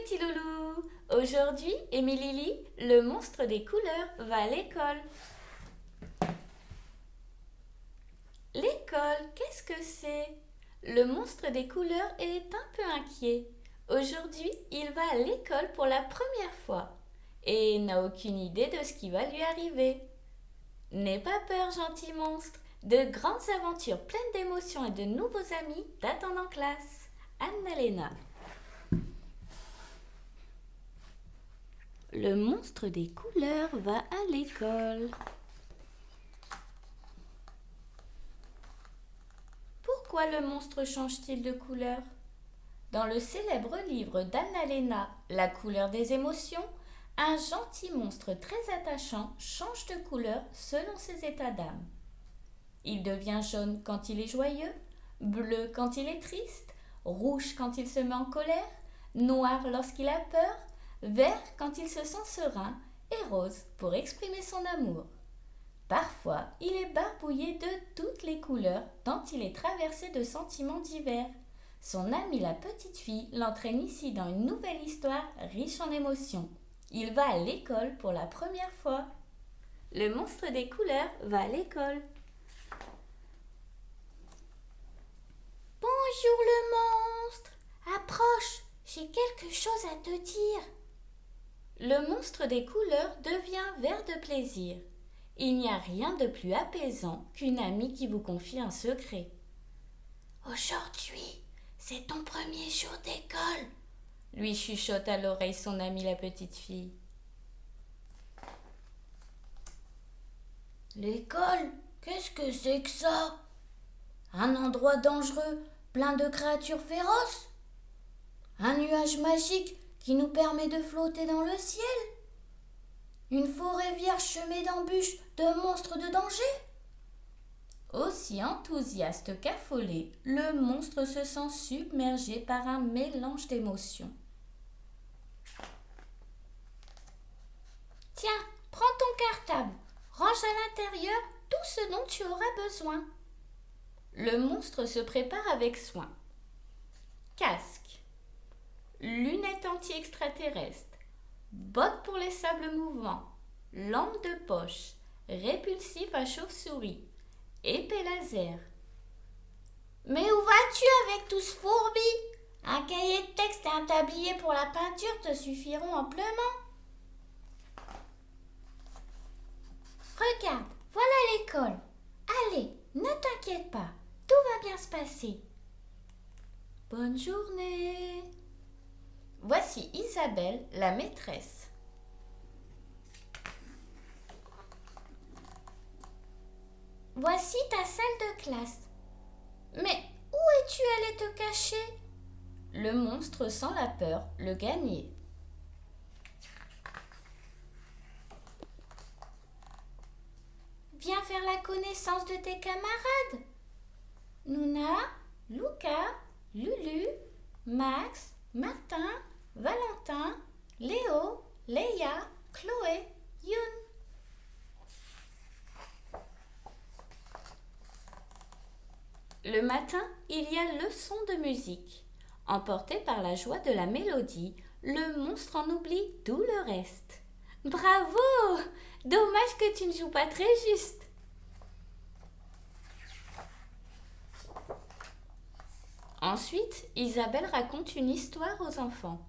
petits loulous! Aujourd'hui, Émilie, le monstre des couleurs, va à l'école. L'école, qu'est-ce que c'est? Le monstre des couleurs est un peu inquiet. Aujourd'hui, il va à l'école pour la première fois et n'a aucune idée de ce qui va lui arriver. N'aie pas peur, gentil monstre. De grandes aventures pleines d'émotions et de nouveaux amis t'attendent en classe. Anna-Léna. Le monstre des couleurs va à l'école. Pourquoi le monstre change-t-il de couleur? Dans le célèbre livre d'Anna-Léna, La couleur des émotions, un gentil monstre très attachant change de couleur selon ses états d'âme. Il devient jaune quand il est joyeux, bleu quand il est triste, rouge quand il se met en colère, noir lorsqu'il a peur, vert quand il se sent serein et rose pour exprimer son amour. Parfois, il est barbouillé de toutes les couleurs tant il est traversé de sentiments divers. Son amie la petite fille l'entraîne ici dans une nouvelle histoire riche en émotions. Il va à l'école pour la première fois. Le monstre des couleurs va à l'école. Bonjour le monstre. Approche, j'ai quelque chose à te dire. Le monstre des couleurs devient vert de plaisir. Il n'y a rien de plus apaisant qu'une amie qui vous confie un secret. Aujourd'hui, c'est ton premier jour d'école, lui chuchote à l'oreille son amie la petite fille. L'école, qu'est-ce que c'est que ça? Un endroit dangereux, plein de créatures féroces? Un nuage magique qui nous permet de flotter dans le ciel? Une forêt vierge semée d'embûches, de monstres de danger? Aussi enthousiaste qu'affolé, le monstre se sent submergé par un mélange d'émotions. Tiens, prends ton cartable, range à l'intérieur tout ce dont tu auras besoin. Le monstre se prépare avec soin. Casque, lunettes anti-extraterrestres, bottes pour les sables mouvants, lampe de poche, répulsif à chauve-souris, épée laser. Mais où vas-tu avec tout ce fourbi? Un cahier de texte et un tablier pour la peinture te suffiront amplement. Regarde, voilà l'école. Allez, ne t'inquiète pas, tout va bien se passer. Bonne journée. Voici Isabelle, la maîtresse. Voici ta salle de classe. Mais où es-tu allé te cacher? Le monstre sent la peur le gagner. Viens faire la connaissance de tes camarades. Nouna, Luca, Lulu, Max, Martin, Valentin, Léo, Léa, Chloé, Youn. Le matin, il y a leçon de musique. Emporté par la joie de la mélodie, le monstre en oublie tout le reste. Bravo! Dommage que tu ne joues pas très juste. Ensuite, Isabelle raconte une histoire aux enfants.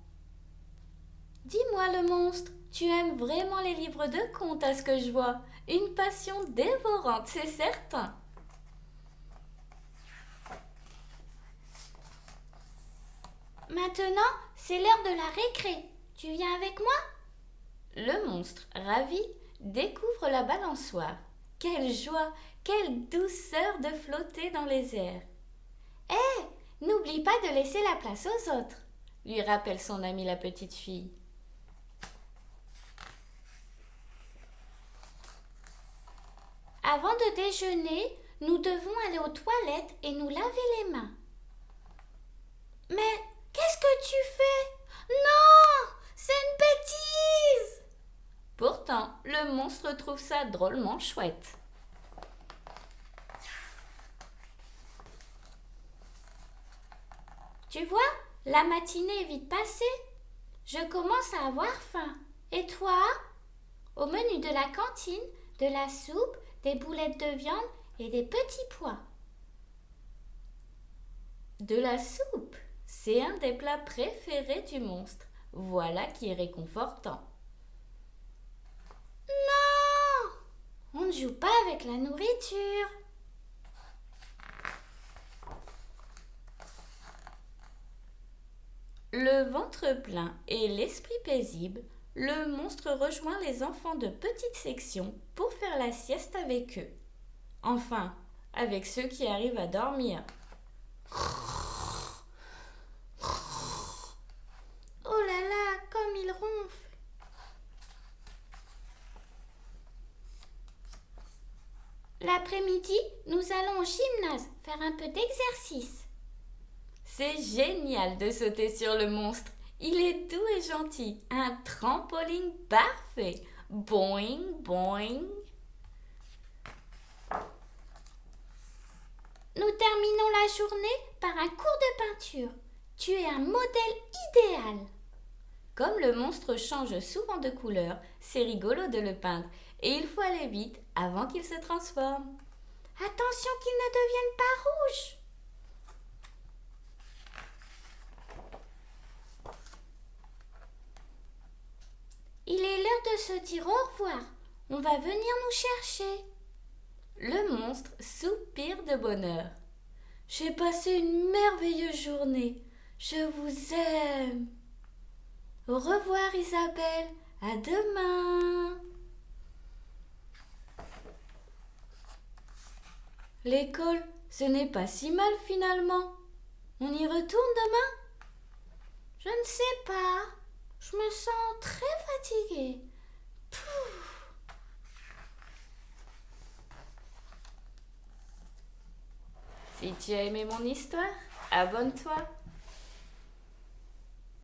Dis-moi le monstre, tu aimes vraiment les livres de contes à ce que je vois. Une passion dévorante, c'est certain. Maintenant, c'est l'heure de la récré. Tu viens avec moi? Le monstre, ravi, découvre la balançoire. Quelle joie, quelle douceur de flotter dans les airs. Hé, n'oublie pas de laisser la place aux autres, lui rappelle son amie la petite fille. Avant de déjeuner, nous devons aller aux toilettes et nous laver les mains. Mais qu'est-ce que tu fais? Non, c'est une bêtise! Pourtant, le monstre trouve ça drôlement chouette. Tu vois, la matinée est vite passée. Je commence à avoir faim. Et toi? Au menu de la cantine, de la soupe, des boulettes de viande et des petits pois. De la soupe, c'est un des plats préférés du monstre. Voilà qui est réconfortant. Non! On ne joue pas avec la nourriture. Le ventre plein et l'esprit paisible, le monstre rejoint les enfants de petite section pour faire la sieste avec eux. Enfin, avec ceux qui arrivent à dormir. Oh là là, comme il ronfle. L'après-midi, nous allons au gymnase faire un peu d'exercice. C'est génial de sauter sur le monstre. Il est doux et gentil. Un trampoline parfait. Boing, boing. Nous terminons la journée par un cours de peinture. Tu es un modèle idéal. Comme le monstre change souvent de couleur, c'est rigolo de le peindre. Et il faut aller vite avant qu'il se transforme. Attention qu'il ne devienne pas rouge. Il est l'heure de se dire au revoir. On va venir nous chercher. Le monstre soupire de bonheur. J'ai passé une merveilleuse journée. Je vous aime. Au revoir Isabelle. À demain. L'école, ce n'est pas si mal finalement. On y retourne demain? Je ne sais pas. Je me sens très fatiguée. Pouf. Si tu as aimé mon histoire, abonne-toi.